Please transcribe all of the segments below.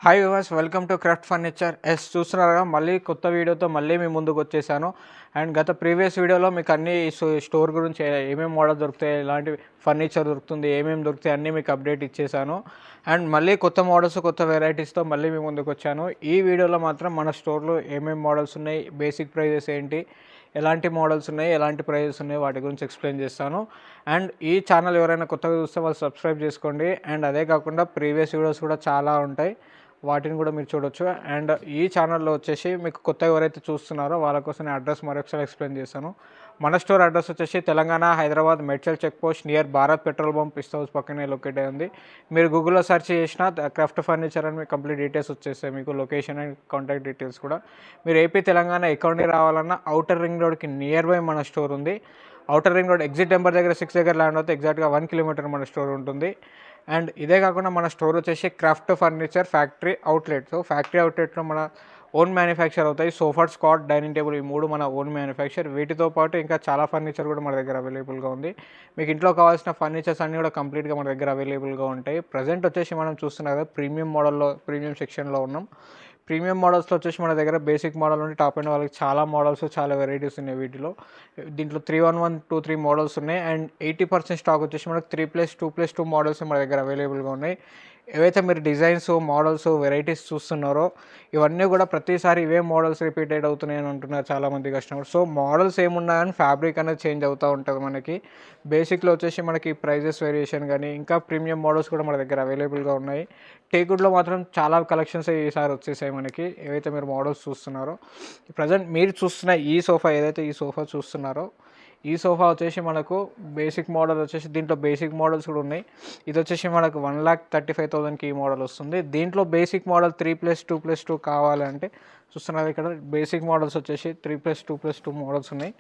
Hi viewers, welcome to craft furniture. చూస్తున్నారుగా మళ్ళీ కొత్త వీడియోతో మళ్ళీ మీ ముందుకు వచ్చేసాను. అండ్ గత ప్రీవియస్ వీడియోలో మీకు అన్ని స్టోర్ గురించి ఏమేమి మోడల్ దొరుకుతాయి, ఎలాంటి ఫర్నిచర్ దొరుకుతుంది, ఏమేమి దొరుకుతాయి అన్నీ మీకు అప్డేట్ ఇచ్చేసాను. అండ్ మళ్ళీ కొత్త మోడల్స్, కొత్త వెరైటీస్తో మళ్ళీ మీ ముందుకు వచ్చాను. ఈ వీడియోలో మాత్రం మన స్టోర్లో ఏమేమి మోడల్స్ ఉన్నాయి, బేసిక్ ప్రైజెస్ ఏంటి, ఎలాంటి మోడల్స్ ఉన్నాయి, ఎలాంటి ప్రైజెస్ ఉన్నాయి, వాటి గురించి ఎక్స్ప్లెయిన్ చేస్తాను. అండ్ ఈ ఛానల్ ఎవరైనా కొత్తగా చూస్తే వాళ్ళు సబ్స్క్రైబ్ చేసుకోండి. అండ్ అదే కాకుండా ప్రీవియస్ వీడియోస్ కూడా చాలా ఉంటాయి, వాటిని కూడా మీరు చూడొచ్చు. అండ్ ఈ ఛానల్లో వచ్చేసి మీకు కొత్తగా ఎవరైతే చూస్తున్నారో వాళ్ళ కోసం నేను అడ్రస్ మరొకసారి ఎక్స్ప్లెయిన్ చేస్తాను. మన స్టోర్ అడ్రస్ వచ్చేసి Telangana, Hyderabad, Medchal check post near Bharat petrol bunk Pista House పక్కనే లొకేట్ అయి ఉంది. మీరు గూగుల్లో సెర్చ్ చేసిన క్రాఫ్ట్ ఫర్నిచర్ అని మీకు కంప్లీట్ డీటెయిల్స్ వచ్చేస్తాయి, మీకు లొకేషన్ అండ్ కాంటాక్ట్ డీటెయిల్స్ కూడా. మీరు ఏపీ తెలంగాణ ఎక్కడ నుండి రావాలన్నా అవుటర్ రింగ్ రోడ్కి నియర్ బై మన స్టోర్ ఉంది. Outer ring road exit number దగ్గర 6 దగ్గర ల్యాండ్ అవుతే ఎగ్జాక్ట్గా 1 కిలోమీటర్ మన స్టోర్ ఉంటుంది. అండ్ ఇదే కాకుండా మన స్టోర్ వచ్చేసి craft furniture factory outlet. So factory అవుట్లెట్లో మన ఓన్ మ్యానుఫ్యాక్చర్ అవుతాయి. సోఫా, స్కాట్, డైనింగ్ టేబుల్, ఈ మూడు మన ఓన్ మ్యానుఫ్యాక్చర్. వీటితో పాటు ఇంకా చాలా ఫర్నిచర్ కూడా మన దగ్గర అవైలబుల్గా ఉంది. మీకు ఇంట్లో కావాల్సిన ఫర్నిచర్స్ అన్నీ కూడా కంప్లీట్గా మన దగ్గర అవైలబుల్గా ఉంటాయి. ప్రజెంట్ వచ్చేసి మనం చూస్తున్నాం కదా, ప్రీమియం మోడల్లో, ప్రీమియం సెక్షన్లో ఉన్నాం. ప్రీమియం మోడల్స్లో వచ్చేసి మన దగ్గర బేసిక్ మోడల్ నుండి టాప్ అండ్ వాళ్ళకి చాలా మోడల్స్, చాలా వెరైటీస్ ఉన్నాయి. దీంట్లో 311, 23 మోడల్స్ ఉన్నాయి. అండ్ 80% స్టాక్ వచ్చేసి మనకు 3+2+2 మోడల్స్ మన దగ్గర అవైలబుల్గా ఉన్నాయి. ఏవైతే మీరు డిజైన్స్, మోడల్స్, వెరైటీస్ చూస్తున్నారో ఇవన్నీ కూడా ప్రతిసారి ఇవే మోడల్స్ రిపీటెడ్ అవుతున్నాయని అంటున్నారు చాలామంది కస్టమర్స్. సో మోడల్స్ ఏమున్నా కానీ ఫ్యాబ్రిక్ అనేది చేంజ్ అవుతూ ఉంటుంది మనకి. బేసిక్లో వచ్చేసి మనకి ప్రైజెస్ వేరియేషన్ కానీ ఇంకా ప్రీమియం మోడల్స్ కూడా మన దగ్గర అవైలబుల్గా ఉన్నాయి. టేక్వుడ్లో మాత్రం చాలా కలెక్షన్స్ ఈసారి వచ్చేసాయి మనకి. ఏవైతే మీరు మోడల్స్ చూస్తున్నారో, ప్రజెంట్ మీరు చూస్తున్న ఈ సోఫా, ఏదైతే ఈ సోఫా చూస్తున్నారో ఈ సోఫా వచ్చేసి మనకు బేసిక్ మోడల్ వచ్చేసి, దీంట్లో బేసిక్ మోడల్స్ కూడా ఉన్నాయి. ఇది వచ్చేసి మనకు 1,35,000కి ఈ మోడల్ వస్తుంది. దీంట్లో బేసిక్ మోడల్ 3+2+2 కావాలంటే చూస్తున్నారు ఇక్కడ బేసిక్ మోడల్స్ వచ్చేసి 3+2+2 మోడల్స్ ఉన్నాయి.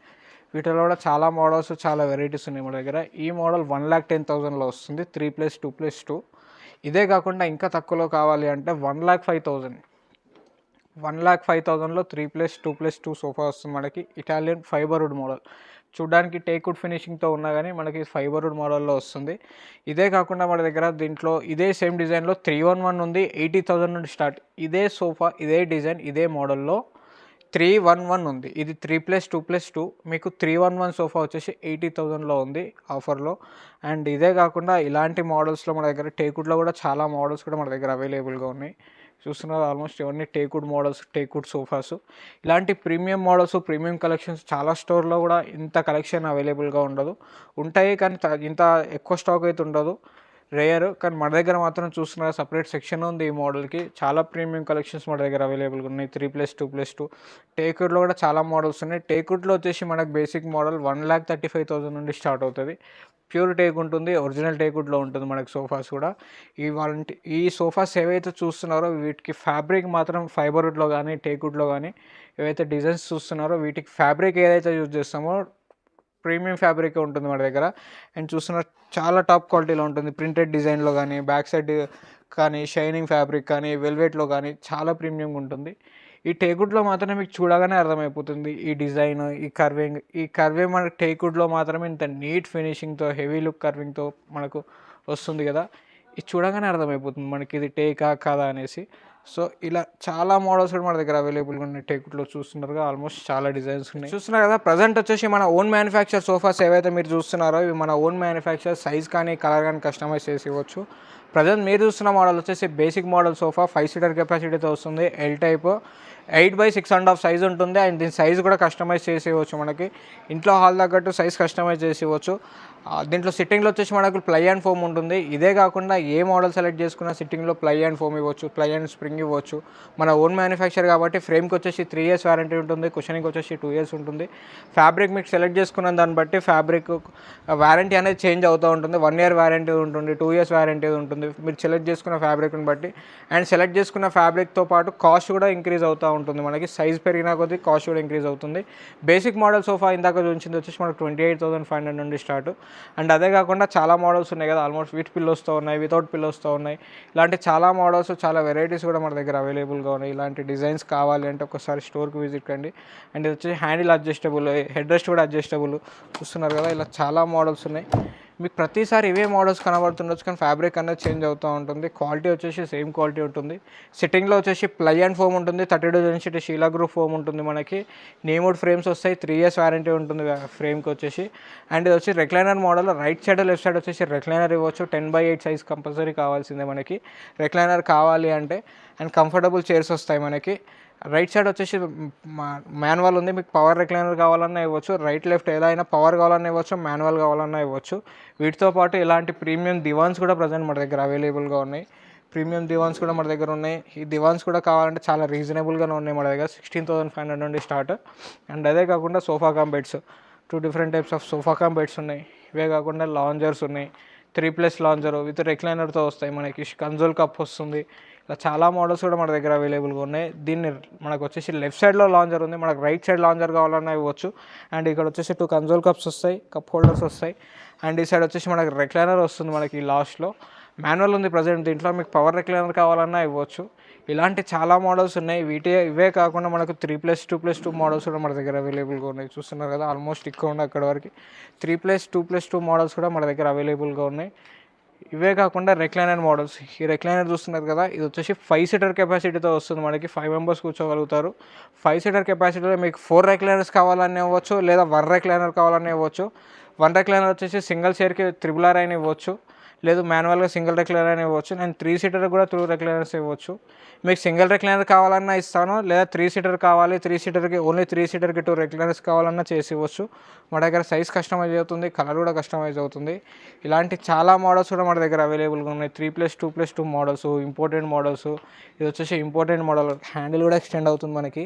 వీటిలో కూడా చాలా మోడల్స్, చాలా వెరైటీస్ ఉన్నాయి మన దగ్గర. ఈ మోడల్ 1,10,000లో వస్తుంది 3+2+2. ఇదే కాకుండా ఇంకా తక్కువలో కావాలి అంటే 1,05,000, 1,05,000లో 3+2+2 సోఫా వస్తుంది మనకి. ఇటాలియన్ ఫైబర్వుడ్ మోడల్, చూడ్డానికి టేక్వుడ్ ఫినిషింగ్తో ఉన్నా కానీ మనకి ఫైబర్వుడ్ మోడల్లో వస్తుంది. ఇదే కాకుండా మన దగ్గర దీంట్లో ఇదే సేమ్ డిజైన్లో 311 ఉంది, 80,000 నుండి స్టార్ట్. ఇదే సోఫా, ఇదే డిజైన్, ఇదే మోడల్లో 311 ఉంది. ఇది 3+2+2. మీకు 311 సోఫా వచ్చేసి 80,000లో ఉంది ఆఫర్లో. అండ్ ఇదే కాకుండా ఇలాంటి మోడల్స్లో మన దగ్గర టేక్వుడ్లో కూడా చాలా మోడల్స్ కూడా మన దగ్గర అవైలబుల్గా ఉన్నాయి. చూస్తున్నారు ఆల్మోస్ట్ ఇవన్నీ టేక్వుడ్ మోడల్స్, టేక్వుడ్ సోఫాస్. ఇలాంటి ప్రీమియం మోడల్స్, ప్రీమియం కలెక్షన్స్ చాలా స్టోర్లో కూడా ఇంత కలెక్షన్ అవైలబుల్గా ఉండదు. ఉంటాయి కానీ ఇంత ఎక్కువ స్టాక్ అయితే ఉండదు, రేయర్. కానీ మన దగ్గర మాత్రం చూస్తున్నారు సపరేట్ సెక్షన్ ఉంది ఈ మోడల్కి. చాలా ప్రీమియం కలెక్షన్స్ మన దగ్గర అవైలబుల్గా ఉన్నాయి. 3+2+2 టేక్వుడ్లో కూడా చాలా మోడల్స్ ఉన్నాయి. టేక్వుడ్లో వచ్చేసి మనకు బేసిక్ మోడల్ 1,35,000 నుండి స్టార్ట్ అవుతుంది. ప్యూర్ టేక్ ఉంటుంది, ఒరిజినల్ టేక్వుడ్లో ఉంటుంది మనకి సోఫాస్ కూడా. ఈ సోఫాస్ ఏవైతే చూస్తున్నారో వీటికి ఫ్యాబ్రిక్ మాత్రం ఫైబర్వుడ్లో కానీ, టేక్వుడ్లో కానీ ఏవైతే డిజైన్స్ చూస్తున్నారో వీటికి ఫ్యాబ్రిక్ ఏదైతే యూజ్ చేస్తామో ప్రీమియం ఫ్యాబ్రిక్ ఉంటుంది మన దగ్గర. అండ్ చూస్తున్న చాలా టాప్ క్వాలిటీలో ఉంటుంది. ప్రింటెడ్ డిజైన్లో కానీ, బ్యాక్ సైడ్ కానీ, షైనింగ్ ఫ్యాబ్రిక్ కానీ, వెల్వెట్లో కానీ చాలా ప్రీమియంగా ఉంటుంది. ఈ టేక్వుడ్లో మాత్రమే మీకు చూడగానే అర్థమైపోతుంది ఈ డిజైన్, ఈ కర్వింగ్ మనకు టేక్వుడ్లో మాత్రమే ఇంత నీట్ ఫినిషింగ్తో, హెవీ లుక్ కర్వింగ్తో మనకు వస్తుంది కదా. ఇది చూడగానే అర్థమైపోతుంది మనకి ఇది టేకా కాదా అనేసి. సో ఇలా చాలా మోడల్స్ కూడా మన దగ్గర అవైలబుల్గా ఉన్నాయి. టేక్వుడ్లో చూస్తున్నారుగా ఆల్మోస్ట్ చాలా డిజైన్స్ ఉన్నాయి. చూస్తున్నారు కదా, ప్రజెంట్ వచ్చేసి మన ఓన్ మ్యానుఫ్యాక్చర్ సోఫాస్ ఏవైతే మీరు చూస్తున్నారో ఇవి మన ఓన్ మ్యానుఫ్యాక్చర్. సైజ్ కానీ, కలర్ కానీ కస్టమైజ్ చేసి ఇవ్వచ్చు. ప్రజెంట్ మీరు చూస్తున్న మోడల్ వచ్చేసి బేసిక్ మోడల్ సోఫా, 5 సీటర్ కెపాసిటీతో వస్తుంది. ఎల్ టైప్, 8x6.5 సైజ్ ఉంటుంది. అండ్ దీని సైజ్ కూడా కస్టమైజ్ చేసి ఇవ్వచ్చు మనకి. ఇంట్లో హాల్ తగ్గట్టు సైజ్ కస్టమైజ్ చేసి ఇవ్వచ్చు. దీంట్లో సిట్టింగ్లో వచ్చేసి మనకు ప్లై అండ్ ఫోమ్ ఉంటుంది. ఇదే కాకుండా ఏ మోడల్ సెలెక్ట్ చేసుకున్నా సిట్టింగ్లో ప్లై అండ్ ఫోమ్ ఇవ్వచ్చు, ప్లై అండ్ స్ప్రింగ్ ఇవ్వచ్చు. మన ఓన్ మ్యానుఫ్యాక్చర్ కాబట్టి ఫ్రేమ్కి వచ్చేసి 3 years వారంటీ ఉంటుంది, కుషనింగ్కి వచ్చేసి 2 years ఉంటుంది. ఫ్యాబ్రిక్ మీకు సెలెక్ట్ చేసుకున్న దాన్ని బట్టి ఫ్యాబ్రిక్ వారంటీ అనేది చేంజ్ అవుతూ ఉంటుంది. 1 year వారంటీ ఉంటుంది, 2 years వారంటీ ఉంటుంది మీరు సెలెక్ట్ చేసుకున్న ఫ్యాబ్రిక్ని బట్టి. అండ్ సెలెక్ట్ చేసుకున్న ఫ్యాబ్రిక్తో పాటు కాస్ట్ కూడా ఇంక్రీజ్ అవుతూ ఉంటుంది మనకి. సైజ్ పెరిగినా కొద్దీ కాస్ట్ కూడా ఇంక్రీజ్ అవుతుంది. బేసిక్ మోడల్ సోఫా ఇందాక చూసింది వచ్చేసి మనకు 28,500 నుండి స్టార్ట్. అండ్ అదే కాకుండా చాలా మోడల్స్ ఉన్నాయి కదా, ఆల్మోస్ట్ విత్ పిల్లోస్తో ఉన్నాయి, వితౌట్ పిల్లోస్తో ఉన్నాయి. ఇలాంటి చాలా మోడల్స్, చాలా వెరైటీస్ కూడా మన దగ్గర అవైలబుల్గా ఉన్నాయి. ఇలాంటి డిజైన్స్ కావాలి అంటే ఒకసారి స్టోర్కి విజిట్ కండి. అండ్ ఇది వచ్చి హ్యాండిల్ అడ్జస్టబుల్, హెడ్ రెస్ట్ కూడా అడ్జస్టబుల్. చూస్తున్నారు కదా, ఇలా చాలా మోడల్స్ ఉన్నాయి. మీకు ప్రతిసారి ఇవే మోడల్స్ కనబడుతుండొచ్చు, కానీ ఫ్యాబ్రిక్ అనేది చేంజ్ అవుతూ ఉంటుంది. క్వాలిటీ వచ్చేసి సేమ్ క్వాలిటీ ఉంటుంది. సిట్టింగ్లో వచ్చేసి ప్లై అండ్ ఫోమ్ ఉంటుంది, 32 డెన్సిటీ షీలా గ్రూప్ ఫోమ్ ఉంటుంది. మనకి నేముడ్ ఫ్రేమ్స్ వస్తాయి, 3 years వారంటీ ఉంటుంది ఫ్రేమ్కి వచ్చేసి. అండ్ ఇది వచ్చి recliner model. Right side left side వచ్చేసి రెక్లైనర్ ఇవ్వచ్చు. 10/8 సైజ్ కంపల్సరీ కావాల్సిందే మనకి రెక్లైనర్ కావాలి అంటే. అండ్ కంఫర్టబుల్ చైర్స్ వస్తాయి మనకి. రైట్ సైడ్ వచ్చేసి మాన్యువల్ ఉంది. మీకు పవర్ రెక్లైనర్ కావాలన్నా ఇవ్వచ్చు, రైట్ లెఫ్ట్ ఎలా అయినా పవర్ కావాలన్నా ఇవ్వచ్చు, మాన్యువల్ కావాలన్నా ఇవ్వచ్చు. వీటితో పాటు ఇలాంటి ప్రీమియం దివాన్స్ కూడా ప్రజెంట్ మన దగ్గర అవైలబుల్గా ఉన్నాయి. ప్రీమియం దివాన్స్ కూడా మన దగ్గర ఉన్నాయి. ఈ దివాన్స్ కూడా కావాలంటే చాలా రీజనబుల్గానే ఉన్నాయి మన దగ్గర, 16,500 నుండి స్టార్ట్. అండ్ అదే కాకుండా sofa cum beds, 2 different types of sofa cum beds ఉన్నాయి. ఇవే కాకుండా లాంజర్స్ ఉన్నాయి, 3+ లాంజర్ విత్ రెక్లైనర్తో వస్తాయి. మనకి కన్సోల్ కప్ వస్తుంది. ఇలా చాలా మోడల్స్ కూడా మన దగ్గర అవైలబుల్గా ఉన్నాయి. దీన్ని మనకు వచ్చేసి లెఫ్ట్ సైడ్లో లాంజర్ ఉంది, మనకు రైట్ సైడ్ లాంజర్ కావాలన్నా ఇవ్వచ్చు. అండ్ ఇక్కడ వచ్చేసి 2 కన్సోల్ కప్స్ వస్తాయి, కప్ హోల్డర్స్ వస్తాయి. అండ్ ఈ సైడ్ వచ్చేసి మనకి రెక్లైనర్ వస్తుంది. మనకి లాస్ట్లో మాన్యువల్ ఉంది ప్రజెంట్. దీంట్లో మీకు పవర్ రెక్లైనర్ కావాలన్నా ఇవ్వచ్చు. ఇలాంటి చాలా మోడల్స్ ఉన్నాయి. ఇవే కాకుండా మనకు 3+2+2 మోడల్స్ కూడా మన దగ్గర అవైలబుల్గా ఉన్నాయి. చూస్తున్నారు కదా, ఆల్మోస్ట్ ఎక్కువ ఉన్నాయి అక్కడ వరకు. 3+2+2 మోడల్స్ కూడా మన దగ్గర అవైలబుల్గా ఉన్నాయి. ఇవే కాకుండా రెక్లైనర్ మోడల్స్. ఈ రెక్లైనర్ చూస్తున్నారు కదా, ఇది వచ్చేసి 5 seater కెపాసిటీతో వస్తుంది. మనకి 5 members కూర్చోగలుగుతారు. 5 seater కెపాసిటీలో మీకు 4 రెక్లైనర్స్ కావాలని ఇవ్వచ్చు, లేదా 1 రెక్లైనర్ కావాలని ఇవ్వచ్చు. 1 రెక్లైనర్ వచ్చేసి సింగిల్ చైర్కి RRR అయినా ఇవ్వచ్చు, లేదు మాన్యువల్గా సింగిల్ రెక్లైనర్ అయినా ఇవ్వచ్చు. నేను 3 seater కూడా 2 రెక్లైనర్స్ ఇవ్వచ్చు. మీకు సింగిల్ రెక్లైనర్ కావాలన్నా ఇస్తాను, లేదా 3 seater కావాలి, 3 seaterకి ఓన్లీ 3 seaterకి 2 రెక్లైనర్స్ కావాలన్నా చేసి ఇవ్వచ్చు. మా దగ్గర సైజ్ కస్టమైజ్ అవుతుంది, కలర్ కూడా కస్టమైజ్ అవుతుంది. ఇలాంటి చాలా మోడల్స్ కూడా మన దగ్గర అవైలబుల్గా ఉన్నాయి. 3+2+2 మోడల్స్, ఇంపోర్టెడ్ మోడల్స్. ఇది వచ్చేసి ఇంపోర్టెడ్ మోడల్. హ్యాండిల్ కూడా ఎక్స్టెండ్ అవుతుంది మనకి,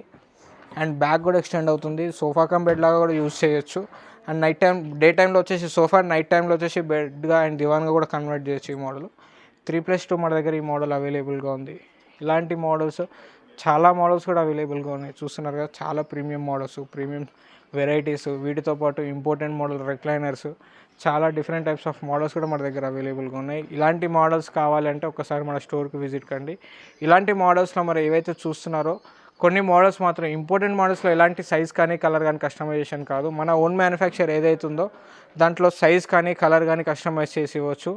అండ్ బ్యాక్ కూడా ఎక్స్టెండ్ అవుతుంది. సోఫా కమ్ బెడ్ లాగా కూడా యూజ్ చేయొచ్చు. అండ్ నైట్ టైం, డే టైంలో వచ్చేసి సోఫా, నైట్ టైంలో వచ్చేసి బెడ్గా అండ్ దివాన్గా కూడా కన్వర్ట్ చేయొచ్చు. ఈ మోడల్ 3+2 మన దగ్గర ఈ మోడల్ అవైలబుల్గా ఉంది. ఇలాంటి మోడల్స్ చాలా మోడల్స్ కూడా అవైలబుల్గా ఉన్నాయి. చూస్తున్నారు కదా, చాలా ప్రీమియం మోడల్స్, ప్రీమియం వెరైటీస్. వీటితో పాటు ఇంపోర్టెంట్ మోడల్ రెక్లైనర్స్, చాలా డిఫరెంట్ టైప్స్ ఆఫ్ మోడల్స్ కూడా మన దగ్గర అవైలబుల్గా ఉన్నాయి. ఇలాంటి మోడల్స్ కావాలంటే ఒకసారి మన స్టోర్కి విజిట్ కండి. ఇలాంటి మోడల్స్లో మరి ఏవైతే చూస్తున్నారో కొన్ని మోడల్స్ మాత్రం ఇంపార్టెంట్ మోడల్స్లో ఎలాంటి సైజ్ కానీ కలర్ కానీ కస్టమైజేషన్ కాదు. మన ఓన్ మ్యానుఫ్యాక్చర్ ఏదైతుందో దాంట్లో సైజ్ కానీ కలర్ కానీ కస్టమైజ్ చేసి ఇవ్వచ్చు.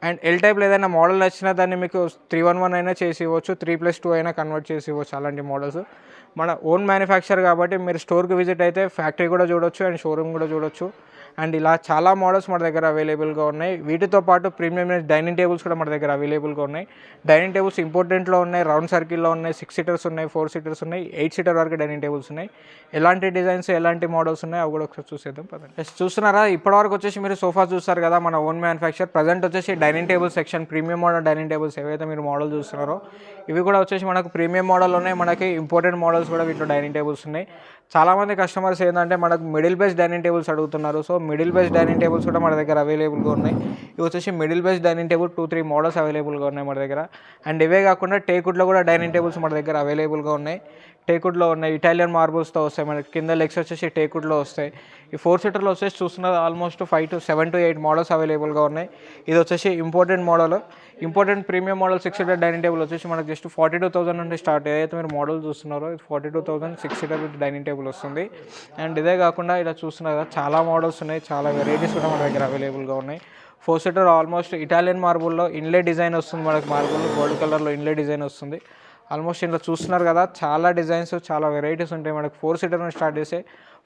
అండ్ ఎల్ టైప్లో ఏదైనా మోడల్ నచ్చినా దాన్ని మీకు 311 అయినా చేసి ఇవ్వచ్చు, 3+2 అయినా కన్వర్ట్ చేసి ఇవ్వచ్చు. అలాంటి మోడల్స్ మన ఓన్ మ్యానుఫ్యాక్చర్ కాబట్టి మీరు స్టోర్కి విజిట్ అయితే ఫ్యాక్టరీ కూడా చూడొచ్చు అండ్ షోరూమ్ కూడా చూడొచ్చు. అండ్ ఇలా చాలా మోడల్స్ మన దగ్గర అవైలబుల్గా ఉన్నాయి. వీటితో పాటు ప్రీమియం డైనింగ్ టేబుల్స్ కూడా మన దగ్గర అవైలబుల్గా ఉన్నాయి. డైనింగ్ టేబుల్స్ ఇంపార్టెంట్లో ఉన్నాయి, రౌండ్ సర్కిల్లో ఉన్నాయి, 6 seaters ఉన్నాయి, 4 seaters ఉన్నాయి, 8 seater వరకు డైనింగ్ టేబుల్స్ ఉన్నాయి. ఎలాంటి డిజైన్స్, ఎలాంటి మోడల్స్ ఉన్నాయి అవి కూడా ఒకసారి చూసేద్దాం పదండి. చూస్తున్నారా, ఇప్పటివరకు వచ్చేసి మీరు సోఫా చూస్తారు కదా, మన ఓన్ మ్యానుఫ్యాక్చర్. ప్రజెంట్ వచ్చేసి dining table section, premium model dining tables ఏవైతే మీరు మోడల్ చూస్తున్నారో ఇవి కూడా వచ్చేసి మనకు ప్రీమియం మోడల్ ఉన్నాయి. మనకి ఇంపార్టెంట్ మోడల్స్ కూడా వీటిలో డైనింగ్ టేబుల్స్ ఉన్నాయి. చాలామంది కస్టమర్స్ ఏంటంటే మనకు మిడిల్ బేస్ డైనింగ్ టేబుల్స్ అడుగుతున్నారు. So middle base dining tables కూడా మన దగ్గర అవైలబుల్గా ఉన్నాయి. ఇవి వచ్చేసి middle base dining table 2-3 models అవైలబుల్గా ఉన్నాయి మన దగ్గర. అండ్ ఇవే కాకుండా టేకుడ్లో కూడా డైనింగ్ టేబుల్స్ మన దగ్గర అవైలబుల్గా ఉన్నాయి. టేకుడ్లో ఉన్నాయి, ఇటాలియన్ మార్బుల్స్తో వస్తాయి. మనకి కింద లెగ్స్ వచ్చేసి టేకుడ్లో వస్తాయి. ఈ 4 seaterలో వచ్చేసి చూస్తున్నది ఆల్మోస్ట్ 7 to 8 మోడల్స్ అవైలబుల్గా ఉన్నాయి. ఇది వచ్చేసి important model, important premium model 6 seater dining table వచ్చేసి మనకు జస్ట్ 42,000 నుండి స్టార్ట్. ఏదైతే మీరు మోడల్ చూస్తున్నారో ఇది 42,000 6 seater విత్ డైనింగ్ టేబుల్ వస్తుంది. అండ్ ఇదే కాకుండా ఇలా చూస్తున్నారు కదా, చాలా మోడల్స్ ఉన్నాయి, చాలా వెరైటీస్ కూడా మన దగ్గర అవైలబుల్గా ఉన్నాయి. 4 seater ఆల్మోస్ట్ ఇటాలియన్ మార్బుల్లో ఇన్లే డిజైన్ వస్తుంది. మనకు మార్బుల్ గోల్డ్ కలర్లో ఇన్లే డిజైన్ వస్తుంది. ఆల్మోస్ట్ ఇంట్లో చూస్తున్నారు కదా, చాలా డిజైన్స్, చాలా వెరైటీస్ ఉంటాయి. మనకు 4 seater నుంచి స్టార్ట్ చేస్తే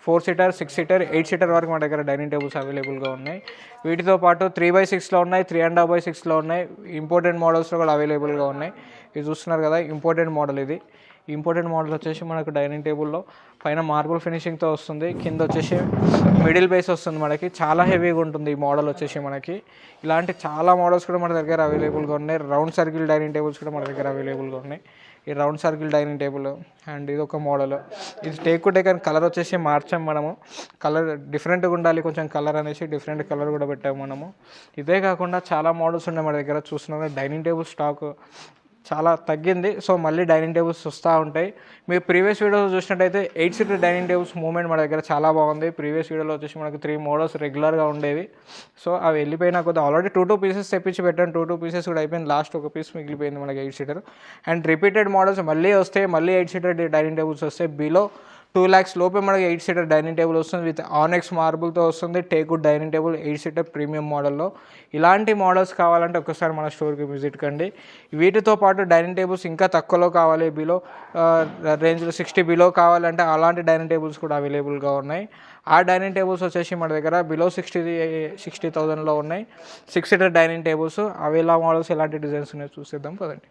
4 seater, 6 seater, 8 seater వరకు మన దగ్గర డైనింగ్ టేబుల్స్ అవైలబుల్గా ఉన్నాయి. వీటితో పాటు 3/6లో ఉన్నాయి, 3.5/6లో ఉన్నాయి. ఇంపార్టెంట్ మోడల్స్లో కూడా అవైలబుల్గా ఉన్నాయి. ఇది చూస్తున్నారు కదా, ఇంపార్టెంట్ మోడల్. ఇది ఇంపార్టెంట్ మోడల్ వచ్చేసి మనకు డైనింగ్ టేబుల్లో పైన మార్బుల్ ఫినిషింగ్తో వస్తుంది, కింద వచ్చేసి మిడిల్ బేస్ వస్తుంది. మనకి చాలా హెవీగా ఉంటుంది ఈ మోడల్ వచ్చేసి మనకి. ఇలాంటి చాలా మోడల్స్ కూడా మన దగ్గర అవైలబుల్గా ఉన్నాయి. రౌండ్ సర్కిల్ డైనింగ్ టేబుల్స్ కూడా మన దగ్గర అవైలబుల్గా ఉన్నాయి. ఈ round circle dining table and ఇది ఒక మోడల్. ఇది టేక్ కానీ కలర్ వచ్చేసి మార్చాం మనము. కలర్ డిఫరెంట్గా ఉండాలి కొంచెం కలర్ అనేసి డిఫరెంట్ కలర్ కూడా పెట్టాము మనము. ఇదే కాకుండా చాలా మోడల్స్ ఉన్నాయి మన దగ్గర. చూస్తున్నారు డైనింగ్ టేబుల్ స్టాక్ చాలా తగ్గింది. సో మళ్ళీ డైనింగ్ టేబుల్స్ వస్తూ ఉంటాయి. మీరు ప్రీవియస్ వీడియోలో చూసినట్టయితే 8 seater డైనింగ్ టేబుల్స్ మూవ్మెంట్ మన దగ్గర చాలా బాగుంది. ప్రీవియస్ వీడియోలో వచ్చేసి మనకు 3 మోడల్స్ రెగ్యులర్గా ఉండేవి. సో అవి వెళ్ళిపోయినా కొద్దిగా ఆల్రెడీ 2 pieces తెప్పించి పెట్టాను. 2 pieces కూడా అయిపోయింది. లాస్ట్ ఒక పీస్ మిగిలిపోయింది మనకి 8 seater. అండ్ రిపీటెడ్ మోడల్స్ మళ్ళీ వస్తాయి. మళ్ళీ 8 seater డైనింగ్ టేబుల్స్ వస్తాయి. బిలో 2 lakhs లోపే మనకి 8 సీటర్ డైనింగ్ టేబుల్ వస్తుంది విత్ ఆనెక్స్ మార్బుల్తో వస్తుంది. Teakwood dining table 8 seater premium మోడల్లో. ఇలాంటి మోడల్స్ కావాలంటే ఒకసారి మన స్టోర్కి విజిట్ కండి. వీటితో పాటు డైనింగ్ టేబుల్స్ ఇంకా తక్కువలో కావాలి, బిలో రేంజ్లో 60 బిలో కావాలంటే అలాంటి డైనింగ్ టేబుల్స్ కూడా అవైలబుల్గా ఉన్నాయి. ఆ డైనింగ్ టేబుల్స్ వచ్చేసి మన దగ్గర బిలో 60,000లో ఉన్నాయి. 6 సీటర్ డైనింగ్ టేబుల్స్. అవి ఎలా మోడల్స్ ఎలాంటి డిజైన్స్ ఉన్నాయో చూసేద్దాం పదండి.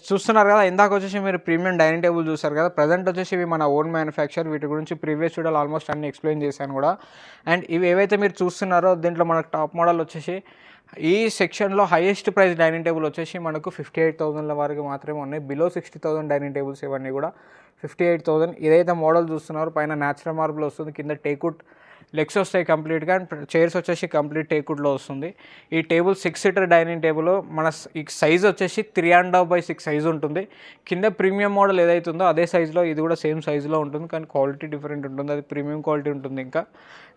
చూస్తున్నారు కదా, ఇందాక వచ్చేసి మీరు ప్రీమియం డైనింగ్ టేబుల్ చూసారు కదా. ప్రజెంట్ వచ్చేసి ఇవి మన ఓన్ మ్యానుఫ్యాక్చర్. వీటి గురించి ప్రీవియస్ వీడియోలో ఆల్మోస్ట్ అన్ని ఎక్స్ప్లెయిన్ చేశాను కూడా. అండ్ ఇవి ఏవైతే మీరు చూస్తున్నారో దీంట్లో మనకు టాప్ మోడల్ వచ్చేసి ఈ సెక్షన్లో హైయెస్ట్ ప్రైస్ డైనింగ్ టేబుల్ వచ్చేసి మనకు 58,000 వరకు మాత్రమే ఉన్నాయి. బిలో 60,000 డైనింగ్ టేబుల్స్ ఇవన్నీ కూడా 58,000. ఇదైతే మోడల్ చూస్తున్నారు, పైన న్యాచురల్ మార్బుల్ వస్తుంది, కింద టేక్వుడ్ లెగ్స్ వస్తాయి కంప్లీట్గా. అండ్ చైర్స్ వచ్చేసి కంప్లీట్ టేక్వుడ్లో వస్తుంది. ఈ టేబుల్ 6 సీటర్ డైనింగ్ టేబుల్. మన ఈ సైజ్ వచ్చేసి 3.5x6 సైజ్ ఉంటుంది. కింద ప్రీమియం మోడల్ ఏదైతే ఉందో అదే సైజులో ఇది కూడా సేమ్ సైజులో ఉంటుంది, కానీ క్వాలిటీ డిఫరెంట్ ఉంటుంది, అది ప్రీమియం క్వాలిటీ ఉంటుంది ఇంకా.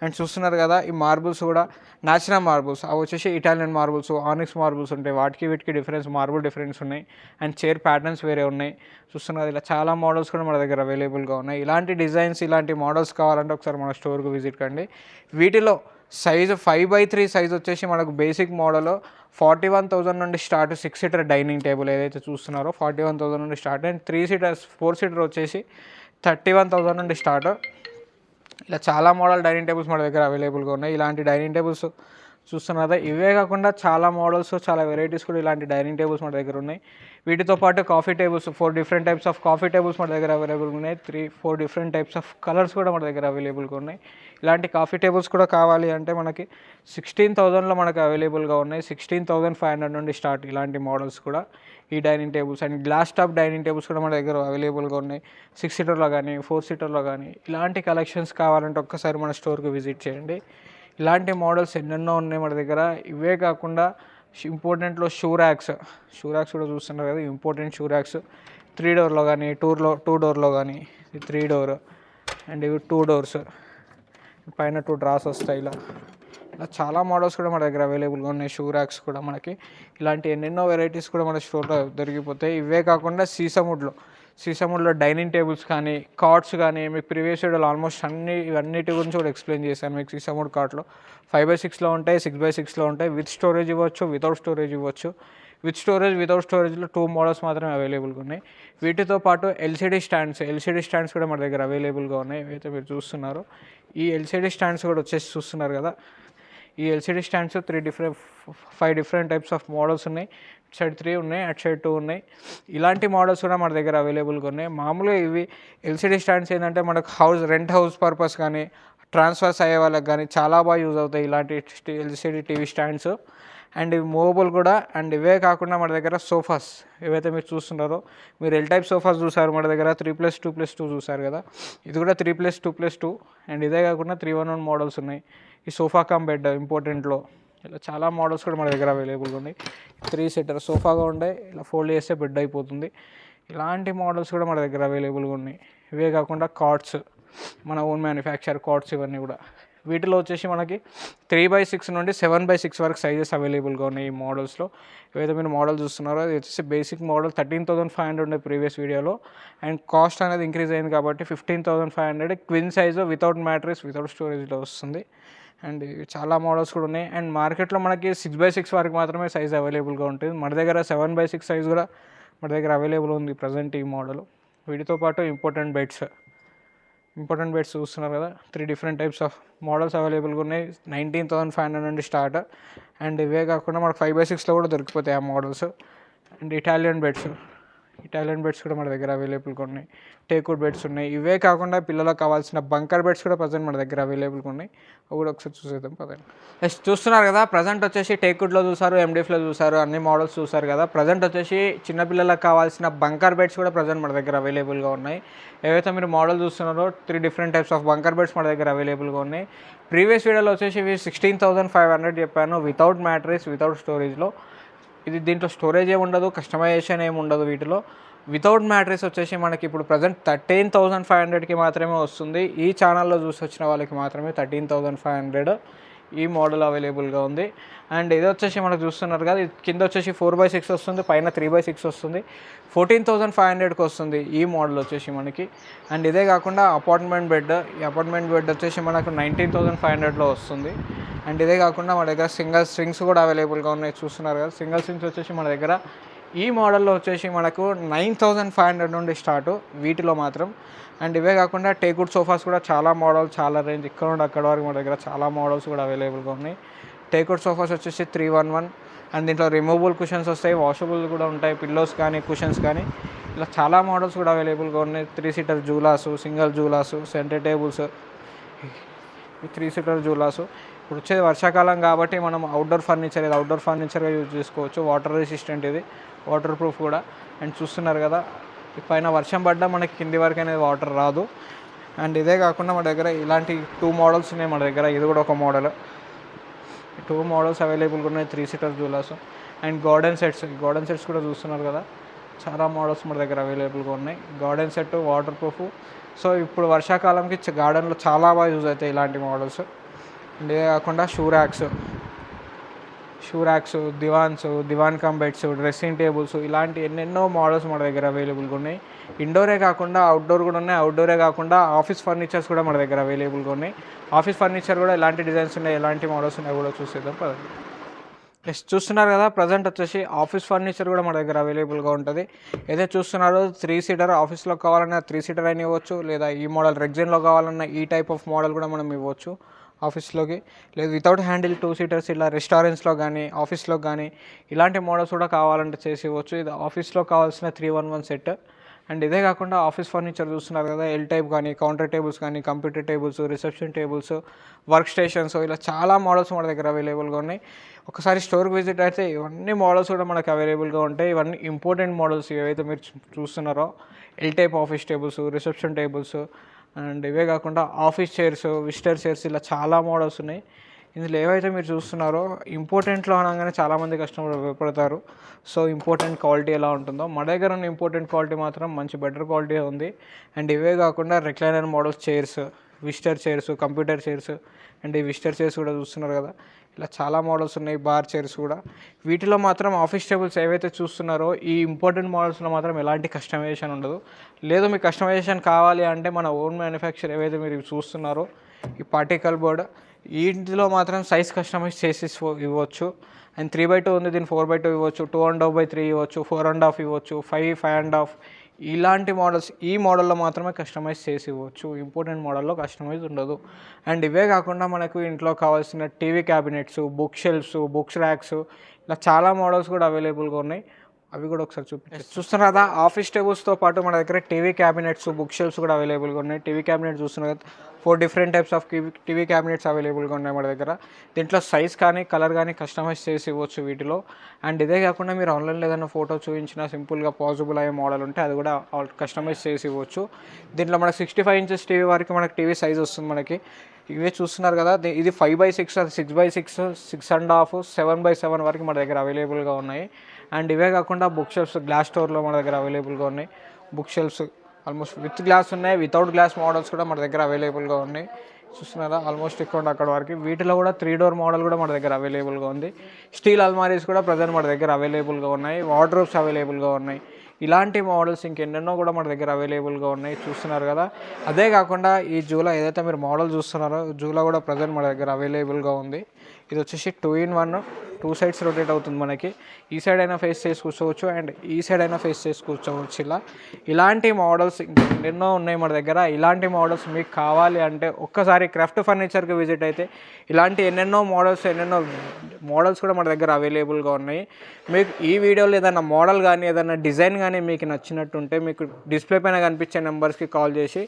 అండ్ చూస్తున్నారు కదా, ఈ మార్బుల్స్ కూడా న్యాచురల్ మార్బుల్స్. అవి వచ్చేసి ఇటాలియన్ మార్బుల్స్, ఆనిక్స్ మార్బుల్స్ ఉంటాయి. వాటికి వీటికి డిఫరెన్స్, మార్బుల్ డిఫరెన్స్ ఉన్నాయి. అండ్ చైర్ ప్యాటర్న్స్ వేరే ఉన్నాయి. చూస్తున్నారు ఇలా చాలా మోడల్స్ కూడా మన దగ్గర అవైలబుల్గా ఉన్నాయి. ఇలాంటి డిజైన్స్, ఇలాంటి మోడల్స్ కావాలంటే ఒకసారి మన స్టోర్కి విజిట్ కండి. వీటిలో సైజు 5x3 సైజ్ వచ్చేసి మనకు బేసిక్ మోడల్ 41,000 నుండి స్టార్ట్. 6 సీటర్ డైనింగ్ టేబుల్ ఏదైతే చూస్తున్నారో 41,000 నుండి స్టార్ట్. అండ్ 4 సీటర్ వచ్చేసి 31,000 నుండి స్టార్ట్. ఇలా చాలా మోడల్ డైనింగ్ టేబుల్స్ మన దగ్గర అవైలబుల్గా ఉన్నాయి. ఇలాంటి డైనింగ్ టేబుల్స్ చూస్తున్నారా, ఇవే కాకుండా చాలా మోడల్స్, చాలా వెరైటీస్ కూడా ఇలాంటి డైనింగ్ టేబుల్స్ మన దగ్గర ఉన్నాయి. వీటితో పాటు coffee tables, 4 different types of coffee tables మన దగ్గర అవైలబుల్గా ఉన్నాయి. 3-4 డిఫరెంట్ టైప్స్ ఆఫ్ కలర్స్ కూడా మన దగ్గర అవైలబుల్గా ఉన్నాయి. ఇలాంటి కాఫీ టేబుల్స్ కూడా కావాలి అంటే మనకి 16,000లో మనకు అవైలబుల్గా ఉన్నాయి. 16,500 నుండి స్టార్ట్ ఇలాంటి మోడల్స్ కూడా ఈ dining tables. And glass top dining tables కూడా మన దగ్గర అవైలబుల్గా ఉన్నాయి. 6 సీటర్లో కానీ 4 సీటర్లో కానీ ఇలాంటి కలెక్షన్స్ కావాలంటే ఒక్కసారి మన స్టోర్కి విజిట్ చేయండి. ఇలాంటి మోడల్స్ ఎన్నెన్నో ఉన్నాయి మన దగ్గర. ఇవే కాకుండా ఇంపార్టెంట్లో షూ ర్యాక్స్ కూడా చూస్తున్నారు కదా. ఇంపార్టెంట్ షూ ర్యాక్స్ 3 డోర్లో కానీ 2 డోర్లో కానీ 3 డోర్. అండ్ ఇవి 2 డోర్స్, పైన 2 డ్రాస్ వస్తాయి. ఇలా చాలా మోడల్స్ కూడా మన దగ్గర అవైలబుల్గా ఉన్నాయి. షూ ర్యాక్స్ కూడా మనకి ఇలాంటి ఎన్నెన్నో వెరైటీస్ కూడా మన స్టోర్లో దొరికిపోతాయి. ఇవే కాకుండా సీసముడ్లో డైనింగ్ టేబుల్స్ కానీ కార్ట్స్ కానీ మీకు ప్రీవియస్ వీడియోలో ఆల్మోస్ట్ ఇవన్నిటి గురించి కూడా ఎక్స్ప్లెయిన్ చేశాను. మీకు సీసముడ్ కార్ట్లో 5x6లో ఉంటాయి, 6x6లో ఉంటాయి. విత్ స్టోరేజ్ ఇవ్వచ్చు, వితౌట్ స్టోరేజ్ ఇవ్వచ్చు. విత్ వితౌట్ స్టోరేజ్లో 2 మోడల్స్ మాత్రమే అవైలబుల్గా ఉన్నాయి. వీటితో పాటు ఎల్సిడి స్టాండ్స్ కూడా మన దగ్గర అవైలబుల్గా ఉన్నాయి. ఏవైతే మీరు చూస్తున్నారో ఈ ఎల్సిడి స్టాండ్స్ కూడా వచ్చేసి చూస్తున్నారు కదా. ఈ LCD stands 5 different types of models ఉన్నాయి. అటు సైడ్ 3 ఉన్నాయి, అటు సైడ్ 2 ఉన్నాయి. ఇలాంటి మోడల్స్ కూడా మన దగ్గర అవైలబుల్గా ఉన్నాయి. మామూలుగా ఇవి ఎల్సిడి స్టాండ్స్ ఏంటంటే మనకు రెంట్ హౌస్ పర్పస్ కానీ ట్రాన్స్ఫర్స్ అయ్యే వాళ్ళకి కానీ చాలా బాగా యూజ్ అవుతాయి ఇలాంటి ఎల్సిడి టీవీ స్టాండ్స్. అండ్ ఇవి మూవబుల్ కూడా. అండ్ ఇవే కాకుండా మన దగ్గర సోఫాస్ ఏవైతే మీరు చూస్తున్నారో, మీరు ఎల్ టైప్ సోఫాస్ చూసారు మన దగ్గర, 3+2+2 చూసారు కదా. ఇది కూడా 3+2+2. అండ్ ఇదే కాకుండా 3-1-1 మోడల్స్ ఉన్నాయి. ఈ సోఫా కమ్ బెడ్ ఇంపార్టెంట్లో ఇలా చాలా మోడల్స్ కూడా మన దగ్గర అవైలబుల్గా ఉన్నాయి. 3 సీటర్ సోఫాగా ఉండే ఇలా ఫోల్డ్ చేస్తే బెడ్ అయిపోతుంది. ఇలాంటి మోడల్స్ కూడా మన దగ్గర అవైలబుల్గా ఉన్నాయి. ఇవే కాకుండా కార్ట్స్, మన ఓన్ మ్యానుఫ్యాక్చర్ కార్ట్స్ ఇవన్నీ కూడా. వీటిలో వచ్చేసి మనకి 3x6 నుండి 7x6 వరకు సైజెస్ అవైలబుల్గా ఉన్నాయి ఈ మోడల్స్లో. ఏవైతే మీరు మోడల్ చూస్తున్నారో అది వచ్చేసి బేసిక్ మోడల్ 13,500 ఉండే ప్రీవియస్ వీడియోలో. అండ్ కాస్ట్ అనేది ఇంక్రీజ్ అయింది కాబట్టి 15,500 క్విన్ సైజు వితౌట్ మ్యాట్రెస్, వితౌట్ స్టోరేజ్లో వస్తుంది. అండ్ చాలా మోడల్స్ కూడా ఉన్నాయి. అండ్ మార్కెట్లో మనకి 6x6 వరకు మాత్రమే సైజ్ అవైలబుల్గా ఉంటుంది. మన దగ్గర 7x6 సైజ్ కూడా మన దగ్గర అవైలబుల్ ఉంది ప్రజెంట్ ఈ మోడల్. వీటితో పాటు ఇంపార్టెంట్ బెడ్స్ చూస్తున్నారు కదా. 3 డిఫరెంట్ టైప్స్ ఆఫ్ మోడల్స్ అవైలబుల్గా ఉన్నాయి. 19,500 నుండి స్టార్ట్. అండ్ ఇవే కాకుండా మనకు 5x6లో కూడా దొరికిపోతాయి ఆ మోడల్స్. అండ్ ఇటాలియన్ బెడ్స్ కూడా మన దగ్గర అవైలబుల్గా ఉన్నాయి. టేక్వుడ్ బెడ్స్ ఉన్నాయి. ఇవే కాకుండా పిల్లలకు కావాల్సిన బంకర్ బెడ్స్ కూడా ప్రజెంట్ మన దగ్గర అవైలబుల్గా ఉన్నాయి. అవి కూడా ఒకసారి చూసేద్దాం పదండి. చూస్తున్నారు కదా, ప్రజెంట్ వచ్చేసి టేక్వుడ్లో చూసారు, ఎండిఎఫ్లో చూసారు, అన్ని మోడల్స్ చూసారు కదా. ప్రజెంట్ వచ్చేసి చిన్నపిల్లలకు కావాల్సిన బంకర్ బెడ్స్ కూడా ప్రజెంట్ మన దగ్గర అవైలబుల్గా ఉన్నాయి. ఏవైతే మీరు మోడల్ చూస్తున్నారో 3 different types of bunker beds మన దగ్గర అవైలబుల్గా ఉన్నాయి. ప్రీవియస్ వీడియోలో వచ్చేసి ఇవి 16,500 చెప్పాను వితౌట్ మ్యాట్రెస్, వితౌట్ స్టోరేజ్లో. ఇది దీంట్లో స్టోరేజ్ ఏమి ఉండదు, కస్టమైజేషన్ ఏమి ఉండదు. వీటిలో వితౌట్ మ్యాట్రెస్ వచ్చేసి మనకి ఇప్పుడు ప్రజెంట్ 13,500కి మాత్రమే వస్తుంది. ఈ ఛానల్లో చూసి వచ్చిన వాళ్ళకి మాత్రమే 13,500. ఈ మోడల్ అవైలబుల్గా ఉంది. అండ్ ఇది వచ్చేసి మనకు చూస్తున్నారు కదా, ఇది కింద వచ్చేసి 4x6 వస్తుంది, పైన 3x6 వస్తుంది. 14,500కి వస్తుంది ఈ మోడల్ వచ్చేసి మనకి. అండ్ ఇదే కాకుండా అపార్ట్మెంట్ బెడ్, ఈ అపార్ట్మెంట్ బెడ్ వచ్చేసి మనకు 19,500లో వస్తుంది. అండ్ ఇదే కాకుండా మన దగ్గర సింగిల్ స్ట్రింగ్స్ కూడా అవైలబుల్గా ఉన్నాయి, చూస్తున్నారు కదా. సింగిల్ స్ట్రింగ్స్ వచ్చేసి మన దగ్గర ఈ మోడల్లో వచ్చేసి మనకు 9,500 నుండి స్టార్ట్ వీటిలో మాత్రం. అండ్ ఇవే కాకుండా టేక్వుడ్ సోఫాస్ కూడా చాలా మోడల్, చాలా రేంజ్, ఇక్కడ నుండి అక్కడ వరకు మన దగ్గర చాలా మోడల్స్ కూడా అవైలబుల్గా ఉన్నాయి. టేక్వుడ్ సోఫాస్ వచ్చేసి 311. అండ్ దీంట్లో రిమూవబుల్ కుషన్స్ వస్తాయి, వాషబుల్ కూడా ఉంటాయి, పిల్లోస్ కానీ కుషన్స్ కానీ, ఇలా చాలా మోడల్స్ కూడా అవైలబుల్గా ఉన్నాయి. 3 సీటర్ జూలాసు, సింగిల్ జూలాసు, సెంటర్ టేబుల్స్, 3 సీటర్ జూలాసు. ఇప్పుడు వచ్చేది వర్షాకాలం కాబట్టి మనం అవుట్డోర్ ఫర్నిచర్, ఇది అవుట్డోర్ ఫర్నిచర్గా యూజ్ చేసుకోవచ్చు. వాటర్ రెసిస్టెంట్, ఇది వాటర్ ప్రూఫ్ కూడా. అండ్ చూస్తున్నారు కదా, పైన వర్షం పడ్డా మనకి కింది వరకు అనేది వాటర్ రాదు. అండ్ ఇదే కాకుండా మన దగ్గర ఇలాంటి 2 మోడల్స్ ఉన్నాయి మన దగ్గర. ఇది కూడా ఒక మోడల్, 2 మోడల్స్ అవైలబుల్గా ఉన్నాయి, 3 సీటర్ జూలాస్. అండ్ గార్డెన్ సెట్స్ కూడా చూస్తున్నారు కదా, చాలా మోడల్స్ మన దగ్గర అవైలబుల్గా ఉన్నాయి. Garden set, water proof. So ఇప్పుడు వర్షాకాలంకి గార్డెన్లో చాలా బాగా యూజ్ అవుతాయి ఇలాంటి మోడల్స్. అండ్ ఇదే కాకుండా షూ ర్యాక్స్, దివాన్ కమ్ బెడ్స్, డ్రెస్సింగ్ టేబుల్స్, ఇలాంటి ఎన్నెన్నో మోడల్స్ మన దగ్గర అవైలబుల్గా ఉన్నాయి. ఇండోరే కాకుండా అవుట్డోర్ కూడా ఉన్నాయి. అవుట్డోరే కాకుండా ఆఫీస్ ఫర్నిచర్స్ కూడా మన దగ్గర అవైలబుల్గా ఉన్నాయి. ఆఫీస్ ఫర్నిచర్ కూడా ఎలాంటి డిజైన్స్ ఉన్నాయి, ఎలాంటి మోడల్స్ ఉన్నాయి కూడా చూసేద్దాం పదండి. చూస్తున్నారు కదా, ప్రజెంట్ వచ్చేసి ఆఫీస్ ఫర్నిచర్ కూడా మన దగ్గర అవైలబుల్గా ఉంటుంది. ఏదైతే చూస్తున్నారో 3 సీటర్ ఆఫీస్లో కావాలన్నా 3 సీటర్ అయినా ఇవ్వచ్చు, లేదా ఈ మోడల్ రెగ్జిన్లో కావాలన్నా ఈ టైప్ ఆఫ్ మోడల్ కూడా మనం ఇవ్వచ్చు ఆఫీస్లోకి. లేదు వితౌట్ హ్యాండిల్ 2 సీటర్స్ ఇలా రెస్టారెంట్స్లో కానీ ఆఫీస్లో కానీ ఇలాంటి మోడల్స్ కూడా కావాలంటే చేసి ఇవ్వచ్చు. ఇది ఆఫీస్లో కావాల్సిన 311 సెట్. అండ్ ఇదే కాకుండా ఆఫీస్ ఫర్నిచర్ చూస్తున్నారు కదా, ఎల్ టైప్ కానీ, కౌంటర్ టేబుల్స్ కానీ, computer tables, reception tables, work stations, ఇలా చాలా మోడల్స్ మన దగ్గర అవైలబుల్గా ఉన్నాయి. ఒకసారి స్టోర్కి విజిట్ అయితే ఇవన్నీ మోడల్స్ కూడా మనకు అవైలబుల్గా ఉంటాయి. ఇవన్నీ ఇంపార్టెంట్ మోడల్స్ ఏవైతే మీరు చూస్తున్నారో, L type office tables, reception tables. And ఇవే కాకుండా ఆఫీస్ చైర్స్, విజిటర్ చైర్స్, ఇలా చాలా మోడల్స్ ఉన్నాయి. ఇందులో ఏవైతే మీరు చూస్తున్నారో ఇంపార్టెంట్లో అనగానే చాలామంది కస్టమర్ భయపడతారు. సో ఇంపార్టెంట్ క్వాలిటీ ఎలా ఉంటుందో, మన దగ్గర ఉన్న ఇంపార్టెంట్ క్వాలిటీ మాత్రం మంచి బెటర్ క్వాలిటీ ఉంది. అండ్ ఇవే కాకుండా recliner models chairs, visitor chairs, computer chairs. And ఈ విజిటర్ చైర్స్ కూడా చూస్తున్నారు కదా, ఇలా చాలా మోడల్స్ ఉన్నాయి. బార్ చైర్స్ కూడా. వీటిలో మాత్రం ఆఫీస్ టేబుల్స్ ఏవైతే చూస్తున్నారో ఈ ఇంపార్టెంట్ మోడల్స్లో మాత్రం ఎలాంటి కస్టమైజేషన్ ఉండదు. లేదు మీకు కస్టమైజేషన్ కావాలి అంటే మన ఓన్ మ్యానుఫ్యాక్చర్ ఏవైతే మీరు చూస్తున్నారో ఈ పార్టికల్ బోర్డ్, వీటిలో మాత్రం సైజ్ కస్టమైజ్ చేసి ఇవ్వచ్చు. అండ్ 3x2 ఉంది, దీన్ని 4x2 ఇవ్వచ్చు, 2.5x3 ఇవ్వచ్చు, 4.5 ఇవ్వచ్చు, 5.5. ఇలాంటి మోడల్స్ ఈ మోడల్లో మాత్రమే కస్టమైజ్ చేసి ఇవ్వచ్చు. ఇంపార్టెంట్ మోడల్లో కస్టమైజ్ ఉండదు. అండ్ ఇవే కాకుండా మనకు ఇంట్లో కావాల్సిన TV cabinets, book shelves, books racks, ఇలా చాలా మోడల్స్ కూడా అవైలబుల్గా ఉన్నాయి. అవి కూడా ఒకసారి చూస్తున్నారు కదా. ఆఫీస్ టేబుల్స్తో పాటు మన దగ్గర టీవీ క్యాబినెట్స్, బుక్ షెల్ఫ్స్ కూడా అవైలబుల్గా ఉన్నాయి. టీవీ క్యాబినెట్ చూస్తున్నారు కదా, 4 different types of TV cabinets అవైలబుల్గా ఉన్నాయి మన దగ్గర. దీంట్లో సైజ్ కానీ కలర్ కానీ కస్టమైజ్ చేసి ఇవ్వచ్చు వీటిలో. అండ్ ఇదే కాకుండా మీరు ఆన్లైన్లో ఏదైనా ఫోటో చూపించినా సింపుల్గా పాసిబుల్ అయ్యే మోడల్ ఉంటే అది కూడా కస్టమైజ్ చేసి ఇవ్వచ్చు. దీంట్లో మనకు 65 ఇంచెస్ టీవీ వరకు మనకి టీవీ సైజ్ వస్తుంది మనకి. ఇవే చూస్తున్నారు కదా, ఇది 5x6, 6x6, 6.5, 7x7 వరకు మన దగ్గర అవైలబుల్గా ఉన్నాయి. అండ్ ఇవే కాకుండా బుక్ షెల్ఫ్స్ గ్లాస్ స్టోర్లో మన దగ్గర అవైలబుల్గా ఉన్నాయి. Book shelves almost with glass ఉన్నాయి, వితౌట్ గ్లాస్ మోడల్స్ కూడా మన దగ్గర అవైలబుల్గా ఉన్నాయి. చూస్తున్నారా, ఆల్మోస్ట్ ఇక్కడ అక్కడ వరకు. వీటిలో కూడా 3 డోర్ మోడల్ కూడా మన దగ్గర అవైలబుల్గా ఉంది. స్టీల్ అల్మారీస్ కూడా ప్రజెంట్ మన దగ్గర అవైలబుల్గా ఉన్నాయి. వార్డ్రోబ్స్ అవైలబుల్గా ఉన్నాయి. ఇలాంటి మోడల్స్ ఇంకెన్నెన్నో కూడా మన దగ్గర అవైలబుల్గా ఉన్నాయి. చూస్తున్నారు కదా. అదే కాకుండా ఈ జూలా ఏదైతే మీరు మోడల్ చూస్తున్నారో జూలా కూడా ప్రజెంట్ మన దగ్గర అవైలబుల్గా ఉంది. ఇది వచ్చేసి 2-in-1, 2 సైడ్స్ రొటేట్ అవుతుంది మనకి. ఈ సైడ్ అయినా ఫేస్ చేసి కూర్చోవచ్చు అండ్ ఈ సైడ్ అయినా ఫేస్ చేసి కూర్చోవచ్చు. ఇలాంటి మోడల్స్ ఎన్నో ఉన్నాయి మన దగ్గర. ఇలాంటి మోడల్స్ మీకు కావాలి అంటే ఒక్కసారి క్రాఫ్ట్ ఫర్నిచర్కి విజిట్ అయితే ఇలాంటి ఎన్నెన్నో మోడల్స్ కూడా మన దగ్గర అవైలబుల్గా ఉన్నాయి. మీకు ఈ వీడియోలో ఏదైనా మోడల్ కానీ ఏదైనా డిజైన్ కానీ మీకు నచ్చినట్టుంటే మీకు డిస్ప్లే పైన కనిపించే నెంబర్స్కి కాల్ చేసి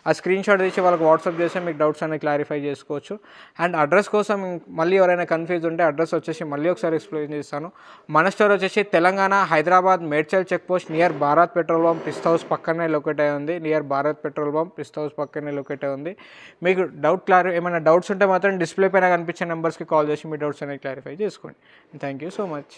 ఆ స్క్రీన్ షాట్ తీసి వాళ్ళకి వాట్సాప్ చేస్తే మీకు డౌట్స్ అనేవి క్లారిఫై చేసుకోవచ్చు. అండ్ అడ్రస్ కోసం మళ్ళీ ఎవరైనా కన్ఫ్యూజ్ ఉంటే అడ్రస్ వచ్చేసి మళ్ళీ ఒకసారి ఎక్స్ప్లెయిన్ చేస్తాను. మన స్టోర్ వచ్చేసి Telangana, Hyderabad, Medchal check post near Bharat petrol bunk Pista House పక్కనే లొకేట్ అయి ఉంది. Near Bharat petrol bunk Pista House పక్కనే లొకేట్ అయి ఉంది. మీకు ఏమైనా డౌట్స్ ఉంటే మాత్రం డిస్ప్లే పైన కనిపించే నెంబర్స్కి కాల్ చేసి మీ డౌట్స్ అనేవి క్లారిఫై చేసుకోండి. Thank you so much.